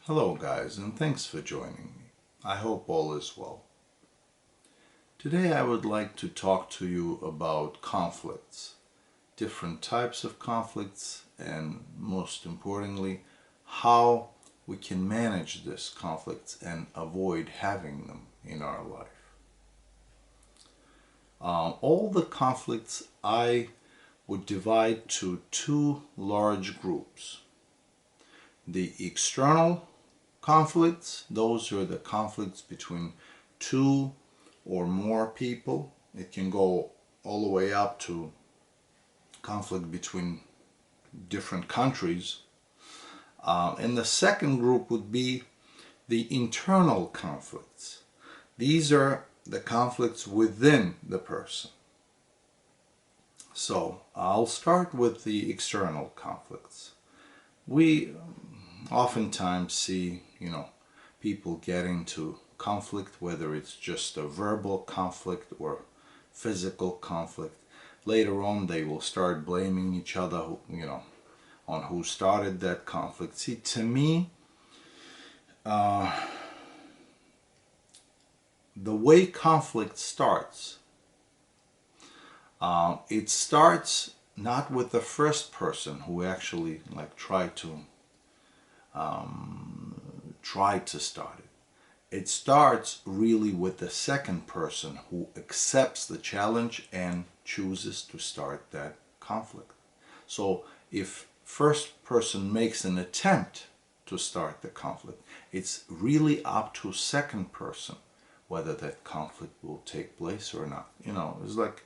Hello guys, and thanks for joining me. I hope all is well. Today I would like to talk to you about conflicts, different types of conflicts, and most importantly, how we can manage these conflicts and avoid having them in our life. All the conflicts I would divide to two large groups. The external conflicts, those are the conflicts between two or more people. It can go all the way up to conflict between different countries. And the second group would be the internal conflicts. These are the conflicts within the person. So I'll start with the external conflicts. We oftentimes see, people get into conflict, whether it's just a verbal conflict or physical conflict. Later on, they will start blaming each other, on who started that conflict. See, to me, the way conflict starts, it starts not with the first person who actually tried to start it. It starts really with the second person who accepts the challenge and chooses to start that conflict. So if first person makes an attempt to start the conflict, it's really up to second person whether that conflict will take place or not. It's like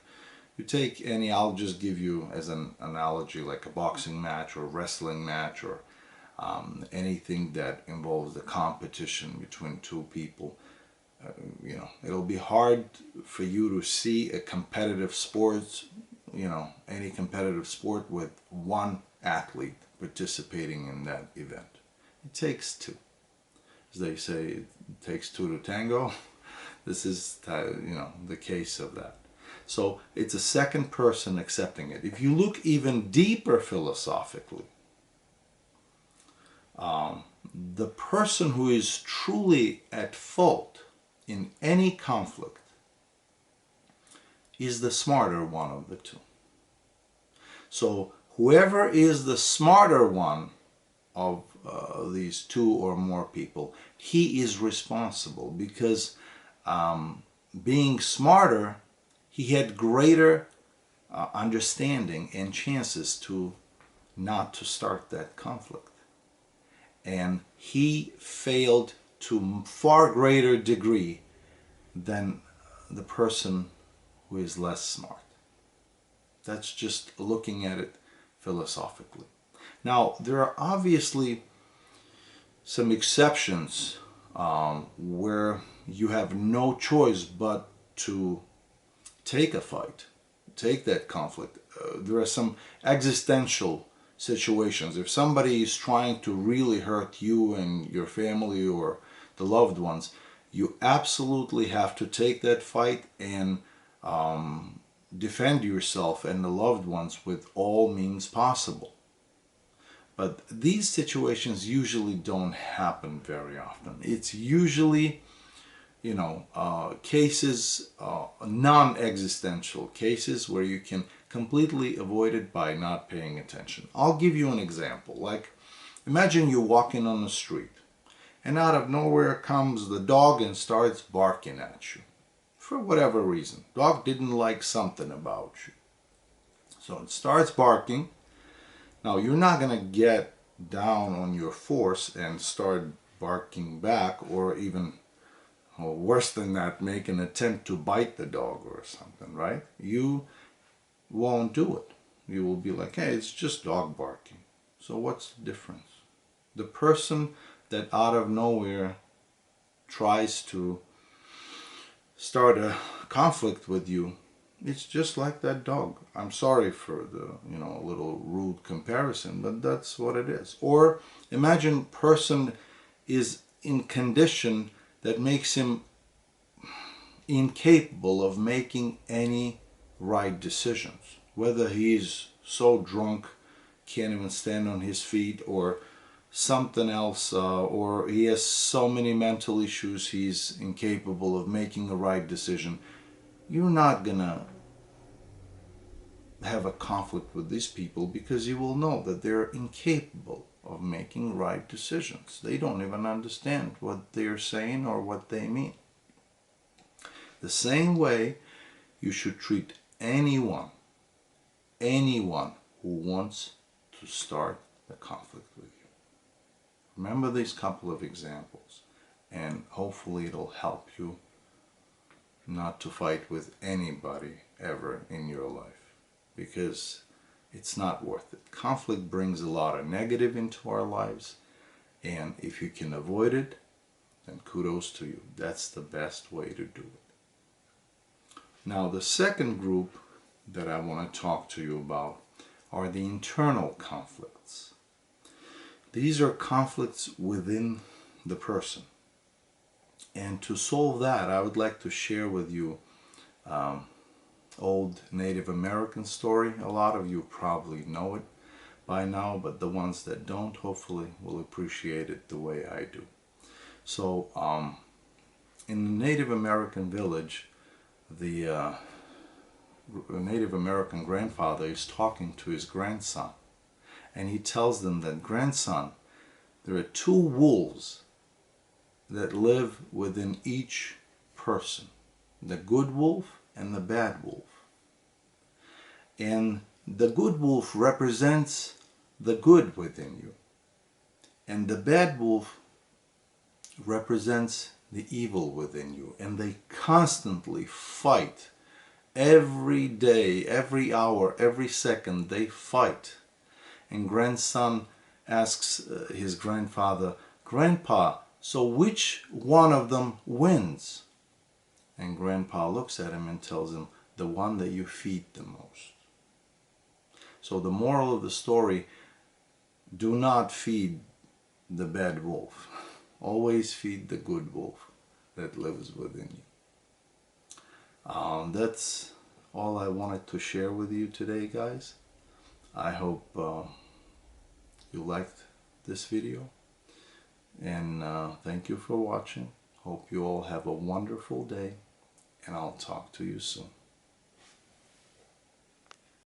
you take any, I'll just give you as an analogy, like a boxing match or wrestling match or anything that involves the competition between two people. It'll be hard for you to see a competitive sport, any competitive sport with one athlete participating in that event. It takes two. As they say, it takes two to tango. This is, the case of that. So it's a second person accepting it. If you look even deeper philosophically, the person who is truly at fault in any conflict is the smarter one of the two. So whoever is the smarter one of these two or more people, he is responsible because being smarter, he had greater understanding and chances not to start that conflict. And he failed to far greater degree than the person who is less smart. That's just looking at it philosophically. Now, there are obviously some exceptions where you have no choice but to take a fight, take that conflict. There are some existential situations. If somebody is trying to really hurt you and your family or the loved ones, you absolutely have to take that fight and defend yourself and the loved ones with all means possible. But these situations usually don't happen very often. It's usually cases, non-existential cases where you can completely avoid it by not paying attention. I'll give you an example. Like, imagine you're walking on the street and out of nowhere comes the dog and starts barking at you. For whatever reason. Dog didn't like something about you. So it starts barking. Now, you're not going to get down on your force and start barking back or even, or worse than that, make an attempt to bite the dog or something, right? You won't do it. You will be like, hey, it's just dog barking. So what's the difference? The person that out of nowhere tries to start a conflict with you, it's just like that dog. I'm sorry for the, little rude comparison, but that's what it is. Or imagine person is in condition that makes him incapable of making any right decisions. Whether he's so drunk, can't even stand on his feet, or something else, or he has so many mental issues he's incapable of making a right decision, you're not gonna have a conflict with these people, because you will know that they're incapable of making right decisions. They don't even understand what they're saying or what they mean. The same way you should treat anyone who wants to start a conflict with you. Remember these couple of examples, and hopefully it'll help you not to fight with anybody ever in your life, because it's not worth it. Conflict brings a lot of negative into our lives, and if you can avoid it, then kudos to you. That's the best way to do it. Now, the second group that I want to talk to you about are the internal conflicts. These are conflicts within the person. And to solve that, I would like to share with you old Native American story. A lot of you probably know it by now, but the ones that don't, hopefully will appreciate it the way I do. So in the Native American village, the Native American grandfather is talking to his grandson, and he tells them that, grandson, there are two wolves that live within each person, the good wolf and the bad wolf. And the good wolf represents the good within you, and the bad wolf represents the evil within you, and they constantly fight. Every day, every hour, every second, they fight. And grandson asks his grandfather, Grandpa, so which one of them wins? And Grandpa looks at him and tells him, the one that you feed the most. So the moral of the story, do not feed the bad wolf. Always feed the good wolf that lives within you. That's all I wanted to share with you today, guys. I hope you liked this video, and thank you for watching. Hope you all have a wonderful day, and I'll talk to you soon.